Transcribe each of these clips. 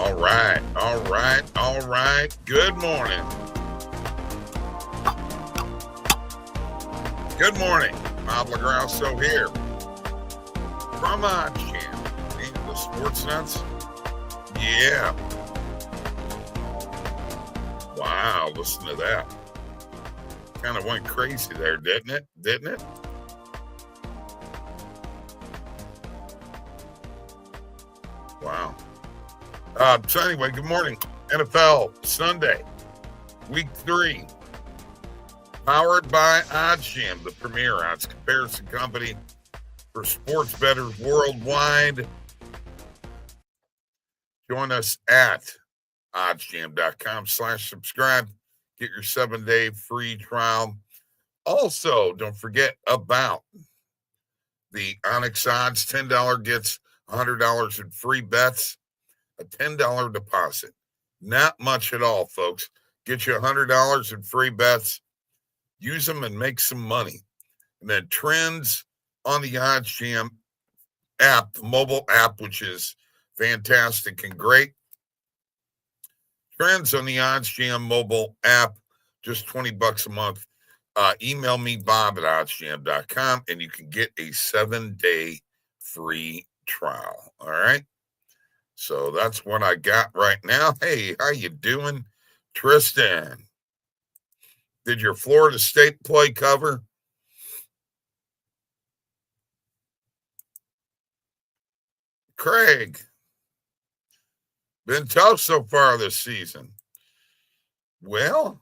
All right. Good morning. Good morning. Bob LaGrasso here from OddsJam and the Sports Nuts. Yeah. Wow, listen to that. Kind of went crazy there, didn't it? Wow. So anyway, good morning. NFL Sunday, week 3. Powered by OddsJam, the premier odds comparison company for sports bettors worldwide. Join us at oddsjam.com/subscribe. Get your 7-day free trial. Also, don't forget about the Onyx odds. $10 gets $100 in free bets. A $10 deposit. Not much at all, folks. Get you $100 in free bets. Use them and make some money. And then trends on the OddsJam app, the mobile app, which is fantastic and great. Trends on the OddsJam mobile app, just $20 a month. Email me, Bob at oddsjam.com, and you can get a 7-day free trial. All right. So that's what I got right now. Hey, how you doing, Tristan? Did your Florida State play cover? Craig, been tough so far this season. Well,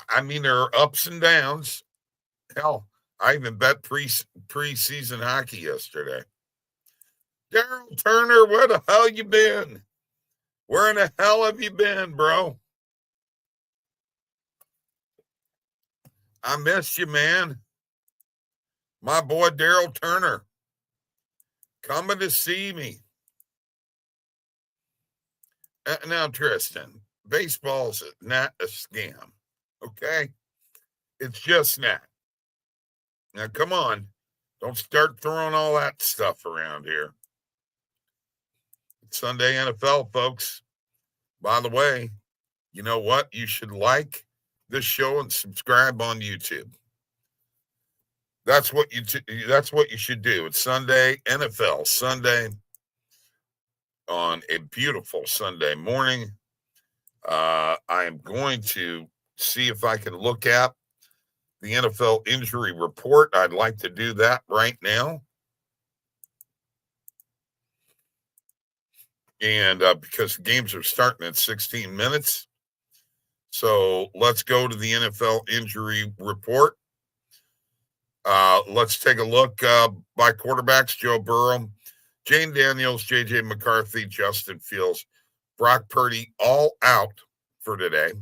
I mean, there are ups and downs. Hell, I even bet preseason hockey yesterday. Daryl Turner, where the hell you been? Where in the hell have you been, bro? I missed you, man. My boy Daryl Turner coming to see me. Now, Tristan, baseball's not a scam, okay? It's just not. Now, come on. Don't start throwing all that stuff around here. It's Sunday NFL, folks. By the way, you know what? You should like this show and subscribe on YouTube. That's what you should do. It's Sunday NFL Sunday on a beautiful Sunday morning. I am going to see if I can look at the NFL injury report. I'd like to do that right now. And because games are starting in 16 minutes. So let's go to the NFL injury report. Let's take a look by quarterbacks: Joe Burrow, Jane Daniels, J.J. McCarthy, Justin Fields, Brock Purdy, all out for today.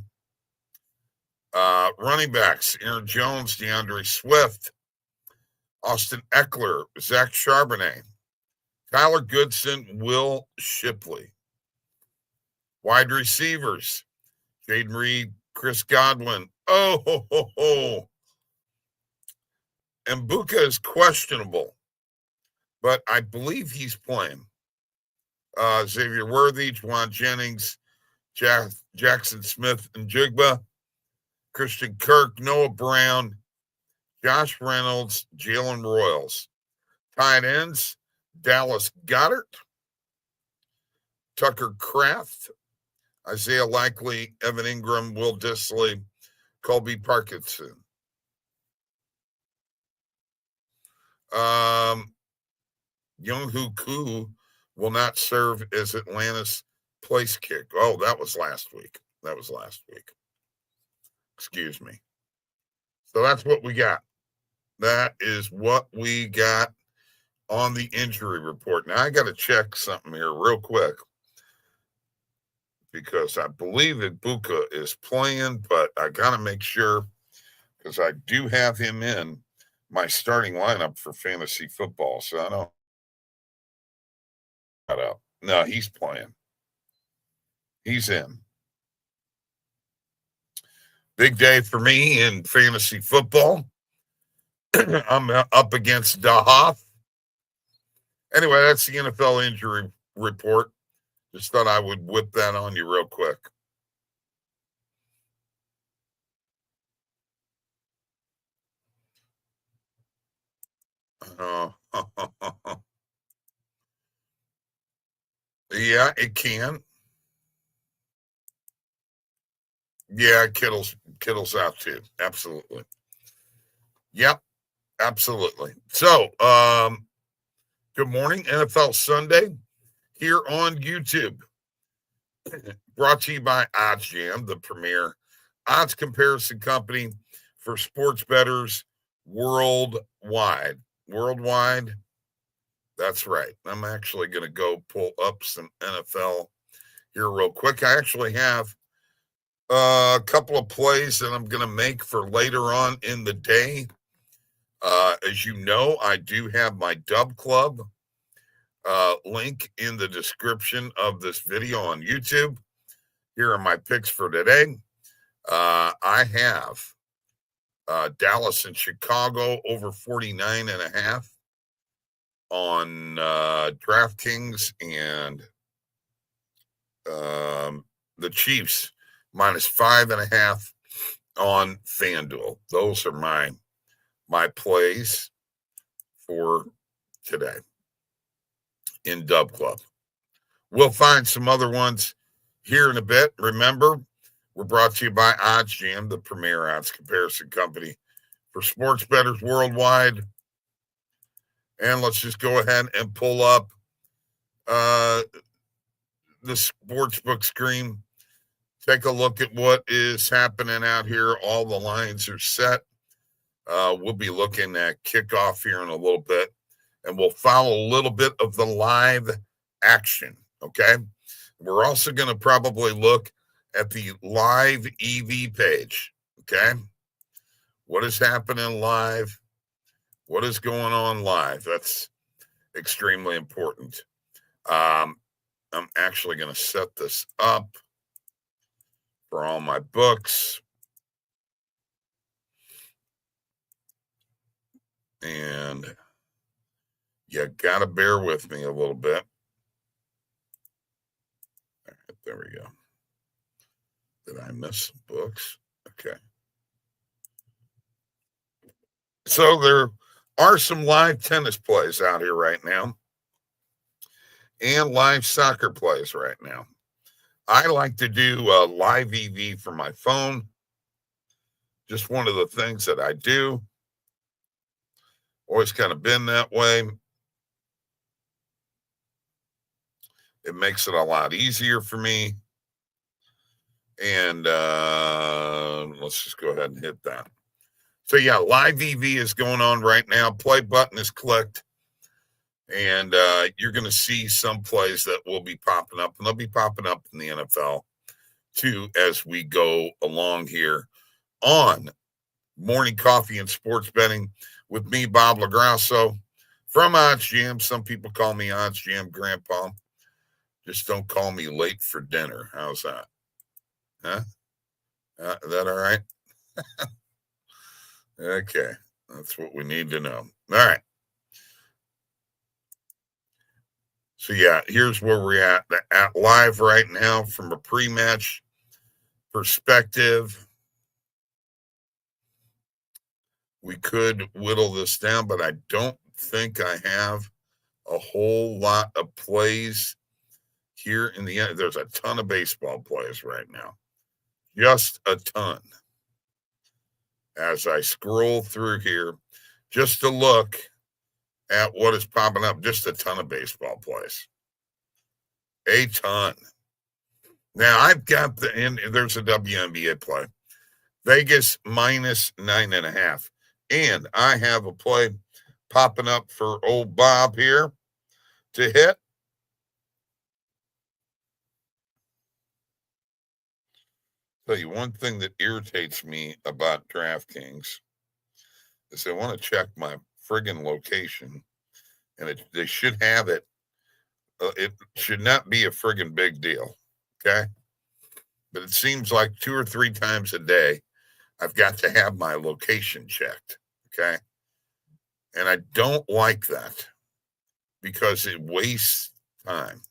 Running backs: Aaron Jones, DeAndre Swift, Austin Eckler, Zach Charbonnet, Tyler Goodson, Will Shipley. Wide receivers: Jaden Reed, Chris Godwin. Mbuka is questionable, but I believe he's playing. Xavier Worthy, Juwan Jennings, Jackson Smith and Jigba, Christian Kirk, Noah Brown, Josh Reynolds, Jalen Royals. Tight ends: Dallas Goedert, Tucker Kraft, Isaiah Likely, Evan Ingram, Will Dissly, Colby Parkinson. Young-Hoo Koo will not serve as Atlanta's place kick. Oh, that was last week. Excuse me. So that's what we got. That is what we got on the injury report. Now, I got to check something here real quick because I believe that Buka is playing, but I got to make sure because I do have him in my starting lineup for fantasy football. So I don't. No, he's playing. He's in. Big day for me in fantasy football. I'm up against Dahoff. Anyway, that's the NFL injury report. Just thought I would whip that on you real quick. Yeah, it can. Yeah, Kittle's out too. Absolutely. Yep, absolutely. So, good morning, NFL Sunday here on YouTube. Brought to you by OddsJam, the premier odds comparison company for sports bettors worldwide. Worldwide. That's right. I'm actually going to go pull up some NFL here real quick. I actually have a couple of plays that I'm going to make for later on in the day. As you know, I do have my Dub Club link in the description of this video on YouTube. Here are my picks for today. I have Dallas and Chicago over 49.5 on DraftKings, and the Chiefs minus 5.5 on FanDuel. Those are my plays for today in Dub Club. We'll find some other ones here in a bit. Remember, we're brought to you by OddsJam, the premier odds comparison company for sports bettors worldwide. And let's just go ahead and pull up the Sportsbook screen. Take a look at what is happening out here. All the lines are set. We'll be looking at kickoff here in a little bit, and we'll follow a little bit of the live action, okay? We're also going to probably look at the live EV page, okay? What is happening live? What is going on live? That's extremely important. I'm actually going to set this up for all my books. And you got to bear with me a little bit. All right, there we go. Did I miss books? Okay. So there are some live tennis plays out here right now and live soccer plays right now. I like to do a live EV for my phone. Just one of the things that I do. Always kind of been that way. It makes it a lot easier for me. And let's just go ahead and hit that. So, yeah, live EV is going on right now. Play button is clicked. And you're going to see some plays that will be popping up. And they'll be popping up in the NFL, too, as we go along here on Morning Coffee and Sports Betting with me, Bob LaGrasso, from OddsJam. Some people call me OddsJam Grandpa. Just don't call me late for dinner. How's that? Huh? Is that all right? Okay. That's what we need to know. All right. So, yeah, here's where we're at live right now from a pre-match perspective. We could whittle this down, but I don't think I have a whole lot of plays here in the end. There's a ton of baseball plays right now. Just a ton. As I scroll through here, just to look at what is popping up, just a ton of baseball plays. A ton. Now, I've got there's a WNBA play. Vegas minus 9.5. And I have a play popping up for old Bob here to hit. Tell you one thing that irritates me about DraftKings is they want to check my friggin' location, and they should have it. It should not be a friggin' big deal, okay? But it seems like 2 or 3 times a day, I've got to have my location checked, okay? And I don't like that because it wastes time.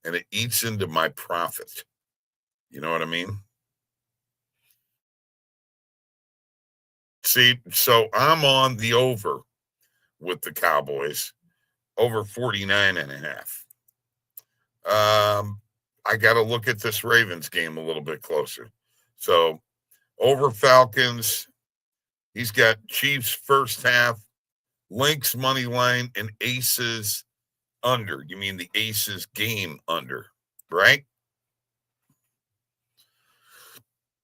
and it eats into my profit. You know what I mean? See, so I'm on the over with the Cowboys, over 49.5. I got to look at this Ravens game a little bit closer. So over Falcons, he's got Chiefs first half, Lynx money line, and Aces under. You mean the Aces game under, right?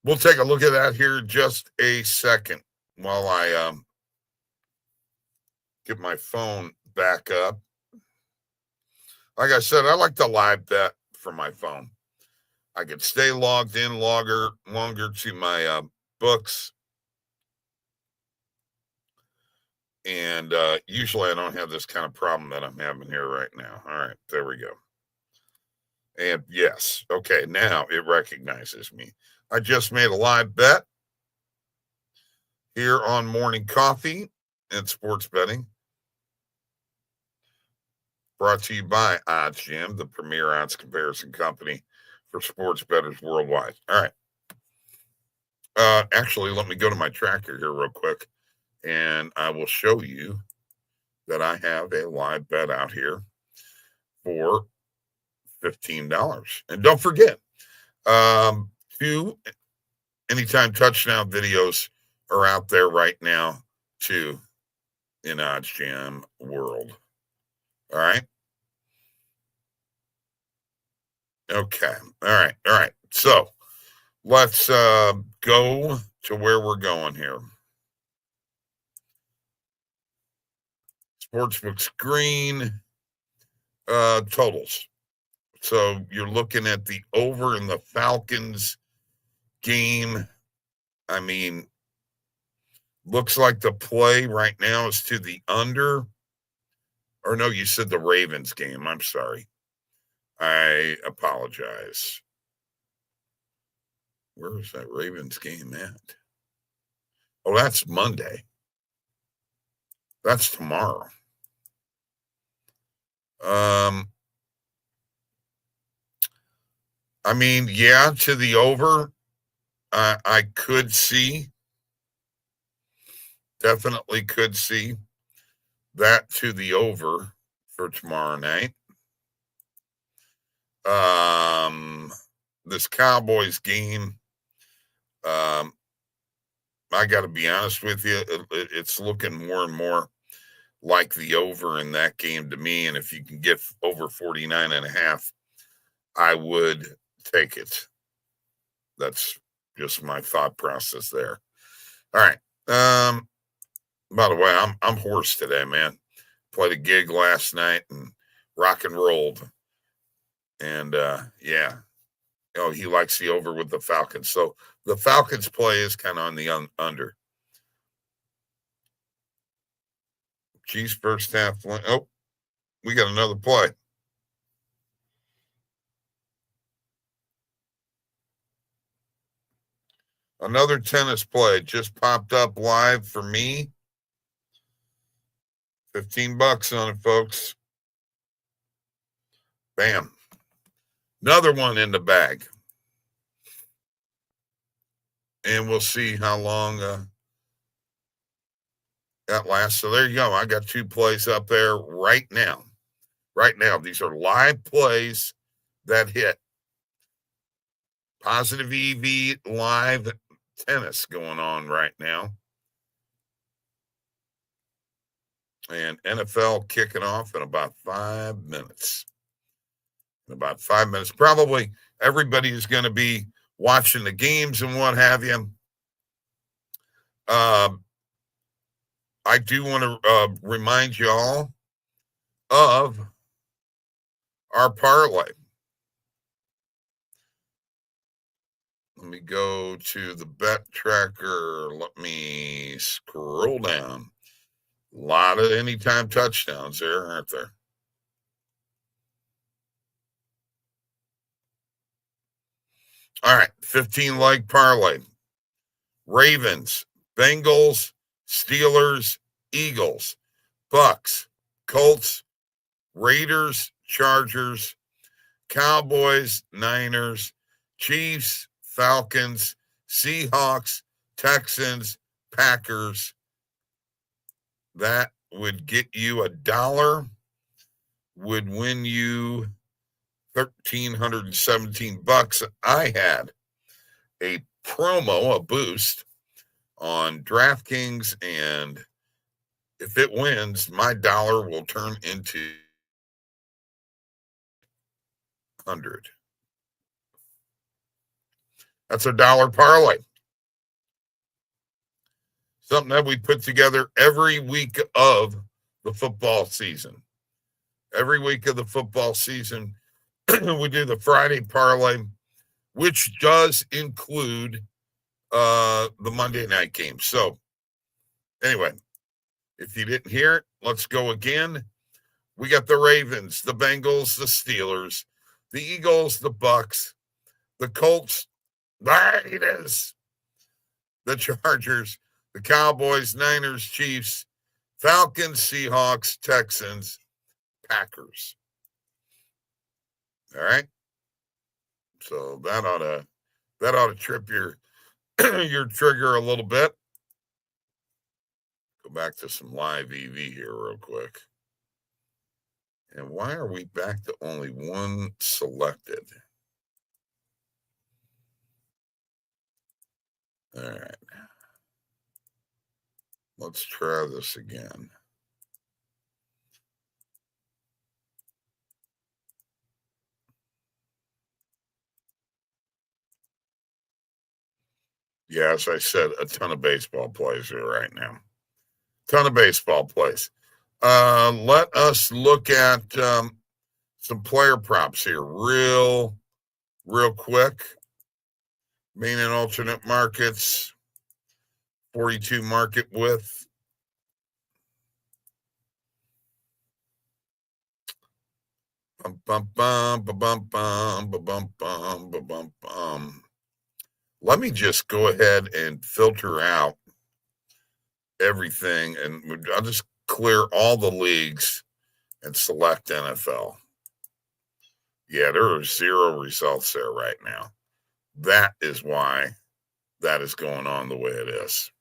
We'll take a look at that here in just a second while I get my phone back up. Like I said, I like to live bet from my phone. I can stay logged in longer to my books. And usually I don't have this kind of problem that I'm having here right now. All right, there we go. And yes, okay, now it recognizes me. I just made a live bet here on Morning Coffee and Sports Betting. Brought to you by OddsJam, the premier odds comparison company for sports bettors worldwide. All right. Actually, let me go to my tracker here real quick, and I will show you that I have a live bet out here for $15. And don't forget, 2 anytime touchdown videos are out there right now, too, in OddsJam world. All right. Okay. All right. So let's go to where we're going here. Sportsbook screen totals. So you're looking at the over in the Falcons game. I mean, looks like the play right now is to the under. Or no, you said the Ravens game. I'm sorry. I apologize. Where is that Ravens game at? Oh, that's Monday. That's tomorrow. I mean, yeah, to the over, I could see, definitely could see that to the over for tomorrow night. This Cowboys game, I got to be honest with you, it's looking more and more like the over in that game to me. And if you can get over 49.5, I would take it. That's just my thought process there. All right. By the way, I'm hoarse today, man. Played a gig last night and rock and rolled. And yeah. Oh, he likes the over with the Falcons. So the Falcons play is kind of on the under. Chiefs first half. Oh, we got another play. Another tennis play just popped up live for me. $15 on it, folks. Bam. Another one in the bag. And we'll see how long that lasts. So there you go. I got 2 plays up there right now. Right now. These are live plays that hit. Positive EV live tennis going on right now. And NFL kicking off in about 5 minutes. In about 5 minutes. Probably everybody is going to be watching the games and what have you. I do want to remind you all of our parlay. Let me go to the bet tracker. Let me scroll down. A lot of anytime touchdowns there, aren't there? All right, 15-leg parlay. Ravens, Bengals, Steelers, Eagles, Bucks, Colts, Raiders, Chargers, Cowboys, Niners, Chiefs, Falcons, Seahawks, Texans, Packers. That would get you $1, would win you $1,317. I had a promo, a boost on DraftKings, and if it wins, my dollar will turn into 100. That's a dollar parlay. Something that we put together every week of the football season. Every week of the football season, we do the Friday parlay, which does include the Monday night game. So, anyway, if you didn't hear it, let's go again. We got the Ravens, the Bengals, the Steelers, the Eagles, the Bucks, the Colts, the Raiders, the Chargers, the Cowboys, Niners, Chiefs, Falcons, Seahawks, Texans, Packers. All right. So that ought to trip your your trigger a little bit. Go back to some live EV here real quick. And why are we back to only one selected? All right. Let's try this again. Yeah, as I said, a ton of baseball plays here right now. Ton of baseball plays. Let us look at some player props here real quick. Main and alternate markets, 42 market width. Bum, bum, bum, bum, bum, bum, bum, bum, bum, bum. Let me just go ahead and filter out everything, and I'll just clear all the leagues and select NFL. Yeah, there are 0 results there right now. That is why that is going on the way it is.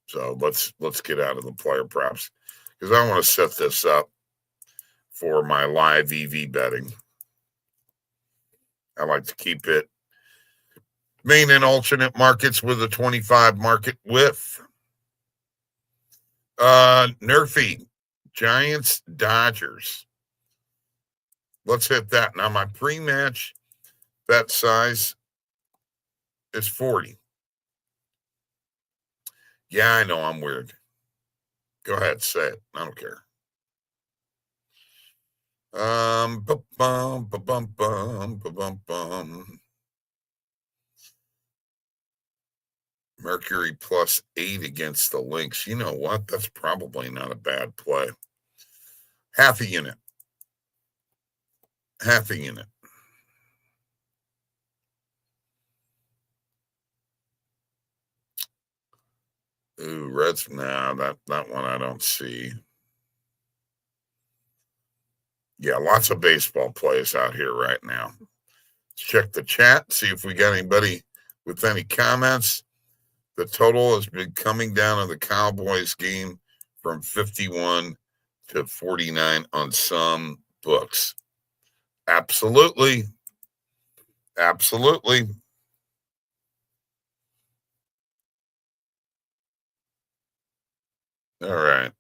So let's get out of the player props because I want to set this up for my live EV betting. I like to keep it main and alternate markets with a 25 market width. Nerfy, Giants, Dodgers. Let's hit that. Now, my pre-match bet size is 40. Yeah, I know I'm weird. Go ahead, say it. I don't care. Mercury +8 against the Lynx. You know what? That's probably not a bad play. Half a unit. Ooh, Reds. Nah, that one I don't see. Yeah, lots of baseball plays out here right now. Let's check the chat, see if we got anybody with any comments. The total has been coming down on the Cowboys game from 51 to 49 on some books. Absolutely. All right.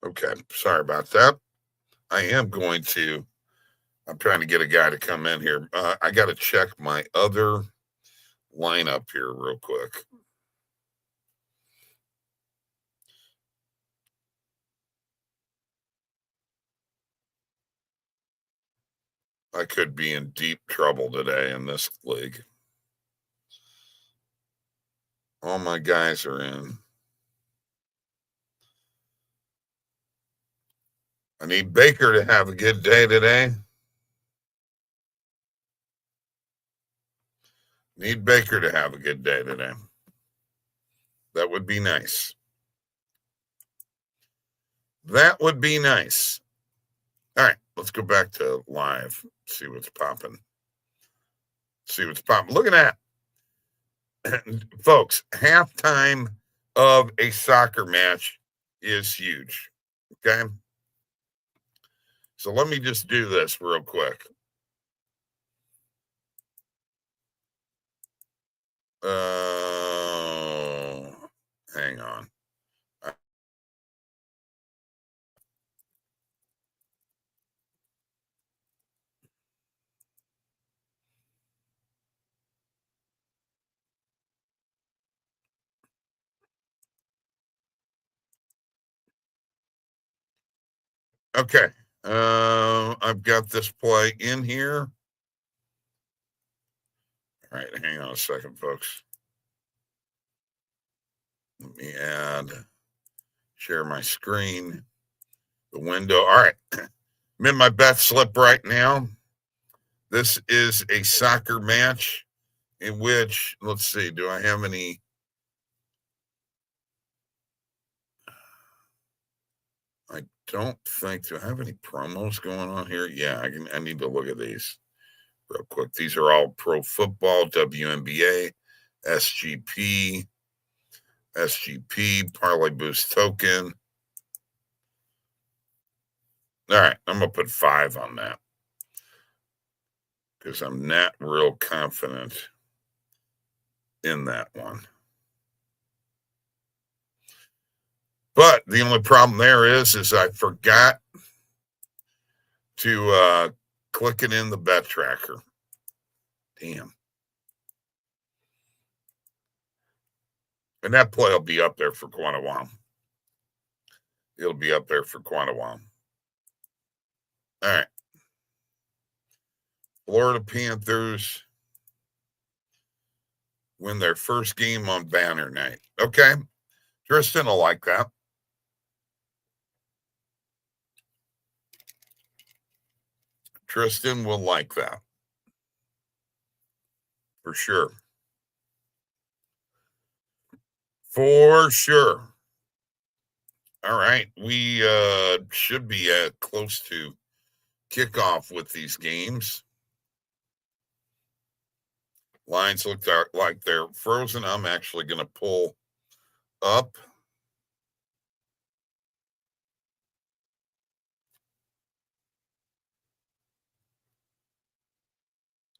Okay. Sorry about that. I'm trying to get a guy to come in here. I got to check my other lineup here real quick. I could be in deep trouble today in this league. All my guys are in. I need Baker to have a good day today. Need Baker to have a good day today. That would be nice. That would be nice. All right, let's go back to live. See what's popping. Look at that. Folks, halftime of a soccer match is huge. Okay. So let me just do this real quick. Hang on. Okay. I've got this play in here. All right, hang on a second, folks. Let me share my screen, the window. All right. I'm in my bet slip right now. This is a soccer match in which, let's see, do I have any? I don't think, do I have any promos going on here? Yeah, I need to look at these real quick. These are all pro football, WNBA, SGP, Parlay Boost Token. All right, I'm going to put 5 on that because I'm not real confident in that one. But the only problem there is I forgot to click it in the bet tracker. Damn. And that play will be up there for quite a while. It'll be up there for quite a while. All right. Florida Panthers win their first game on banner night. Okay. Tristan will like that. Tristan will like that. For sure. For sure. All right. We should be close to kickoff with these games. Lines look like they're frozen. I'm actually going to pull up.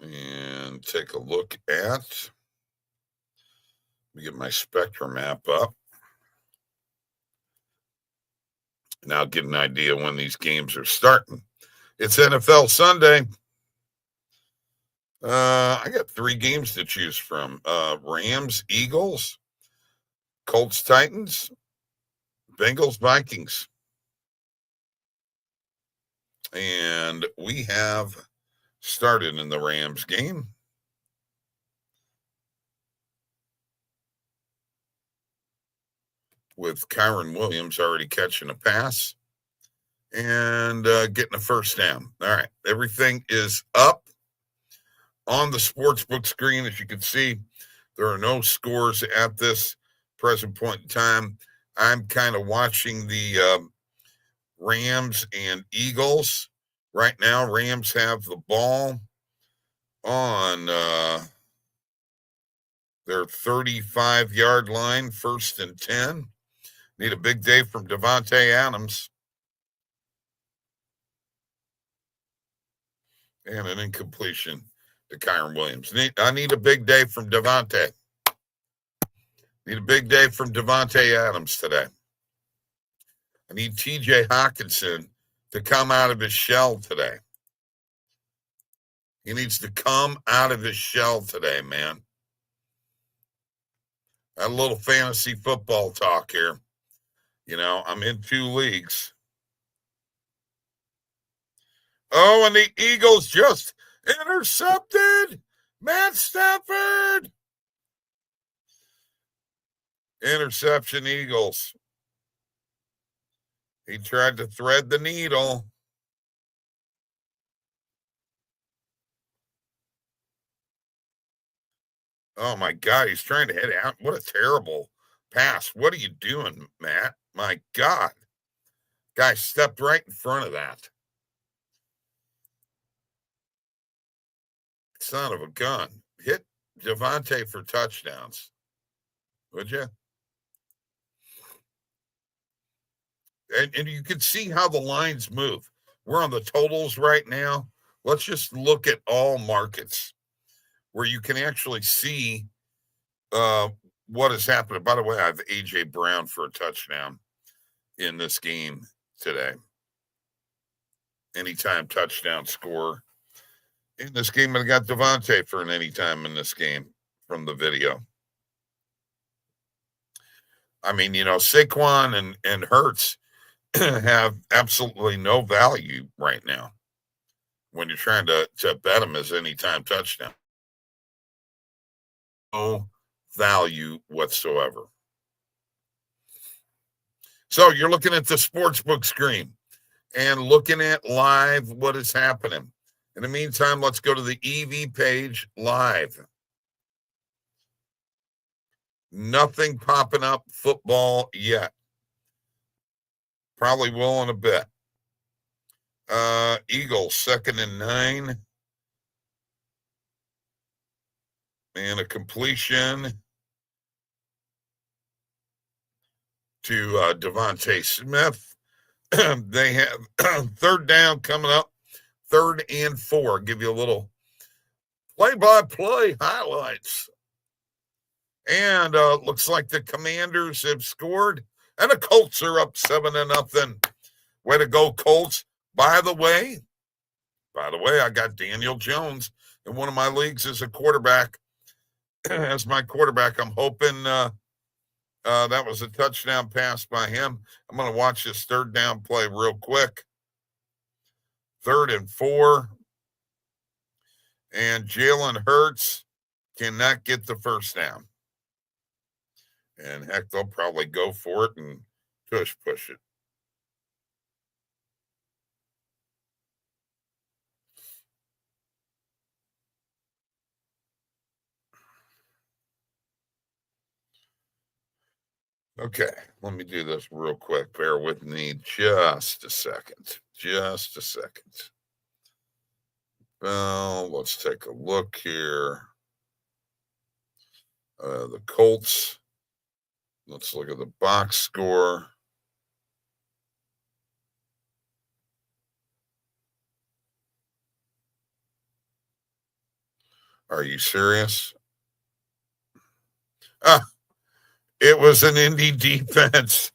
And take a look at. Let me get my spectrum map up. Now get an idea when these games are starting. It's NFL Sunday. I got 3 games to choose from. Rams, Eagles, Colts, Titans, Bengals, Vikings. And we have started in the Rams game. With Kyron Williams already catching a pass and getting a first down. All right. Everything is up on the Sportsbook screen. As you can see, there are no scores at this present point in time. I'm kind of watching the Rams and Eagles right now. Rams have the ball on their 35-yard line, 1st and 10. Need a big day from Davante Adams. And an incompletion to Kyron Williams. I need a big day from Davante. Need a big day from Davante Adams today. I need TJ Hawkinson to come out of his shell today. He needs to come out of his shell today, man. A little fantasy football talk here. You know, I'm in 2 leagues. Oh, and the Eagles just intercepted Matt Stafford. Interception, Eagles. He tried to thread the needle. Oh, my God. He's trying to head out. What a terrible pass. What are you doing, Matt? My God. Guy stepped right in front of that. Son of a gun. Hit Devontae for touchdowns. Would you? And you can see how the lines move. We're on the totals right now. Let's just look at all markets where you can actually see what is happening. By the way, I have A.J. Brown for a touchdown in this game today. Anytime touchdown score in this game. And I got Devontae for an anytime in this game from the video. I mean, Saquon and Hurts have absolutely no value right now when you're trying to bet them as anytime touchdown. No value whatsoever. So you're looking at the Sportsbook screen and looking at live what is happening. In the meantime, let's go to the EV page live. Nothing popping up football yet. Probably will in a bit. Eagles 2nd and 9. And a completion to Devontae Smith. They have third down coming up. 3rd and 4. I'll give you a little play-by-play highlights. And looks like the Commanders have scored. And the Colts are up 7-0. Way to go, Colts. By the way, I got Daniel Jones in one of my leagues as a quarterback. As my quarterback, I'm hoping that was a touchdown pass by him. I'm going to watch this 3rd down play real quick. 3rd and 4. And Jalen Hurts cannot get the first down. And heck, they'll probably go for it and push it. Okay, let me do this real quick. Bear with me just a second. Well, let's take a look here. The Colts. Let's look at the box score. Are you serious? It was an Indy defense.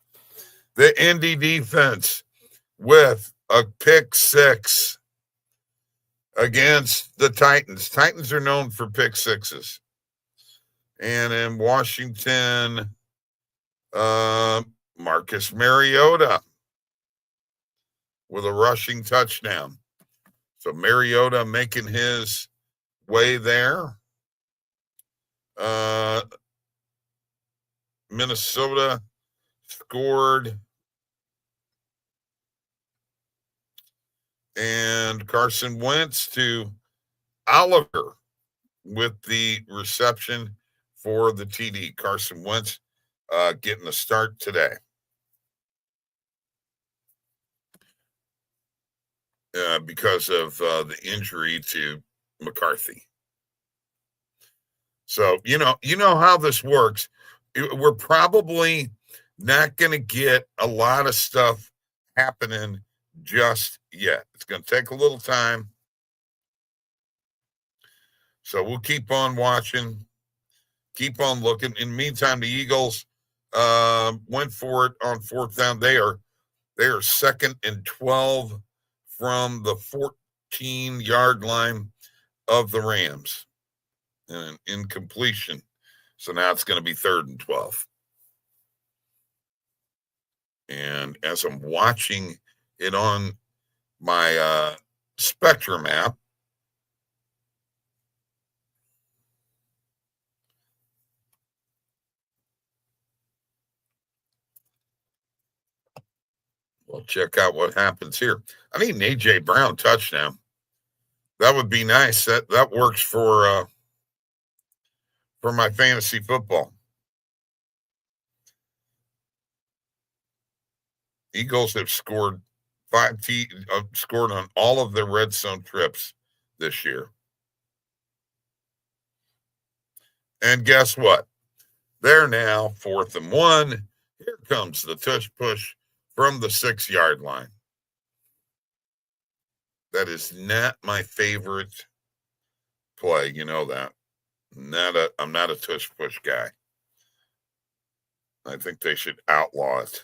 The Indy defense with a pick 6 against the Titans. Titans are known for pick 6s. And in Washington, Marcus Mariota with a rushing touchdown. So Mariota making his way there. Minnesota scored. And Carson Wentz to Oliver with the reception for the TD. Carson Wentz getting the start today. Because of the injury to McCarthy. So, you know how this works. We're probably not going to get a lot of stuff happening just yet. It's going to take a little time. So we'll keep on watching, keep on looking. In the meantime, the Eagles went for it on 4th down. They are 2nd and 12 from the 14-yard line of the Rams. And incompletion. So now it's going to be 3rd and 12. And as I'm watching it on my Spectrum app, We'll check out what happens here. I need an A.J. Brown touchdown. That would be nice. That works for my fantasy football. Eagles have scored scored on all of their red zone trips this year. And guess what? They're now 4th and 1. Here comes the tush push from the 6-yard line. That is not my favorite play. You know that. I'm not a tush push guy. I think they should outlaw it.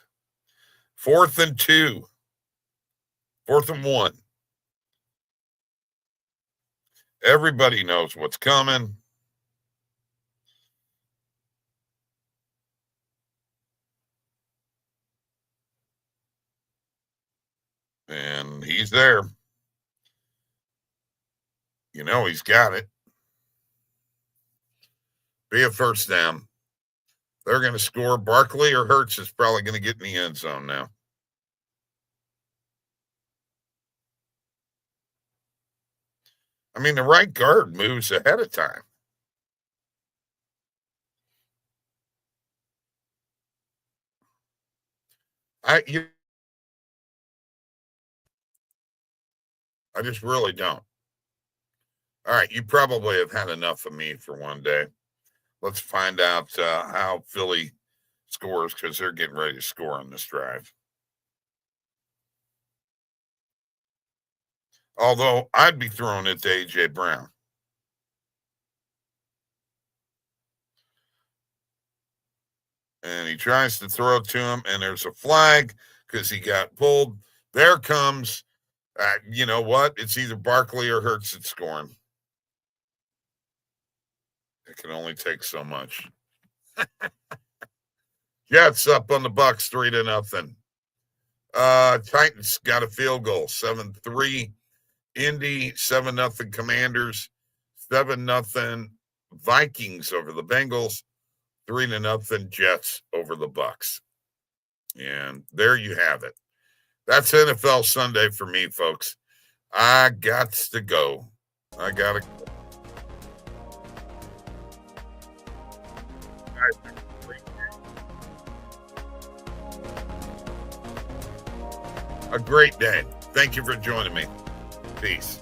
4th and 2. 4th and 1. Everybody knows what's coming. And he's there. You know he's got it. Be a first down. They're going to score. Barkley or Hurts is probably going to get in the end zone now. I mean, the right guard moves ahead of time. I just really don't. All right, you probably have had enough of me for one day. Let's find out how Philly scores because they're getting ready to score on this drive. Although I'd be throwing it to A.J. Brown. And he tries to throw it to him, and there's a flag because he got pulled. There comes, you know what? It's either Barkley or Hurts that's scoring. It can only take so much. Jets up on the Bucks 3-0. Titans got a field goal, 7-3. Indy 7-0 Commanders, 7-0 Vikings over the Bengals, 3-0 Jets over the Bucks. And there you have it. That's NFL Sunday for me, folks. I got to go. I got to go. A great day. Thank you for joining me. Peace.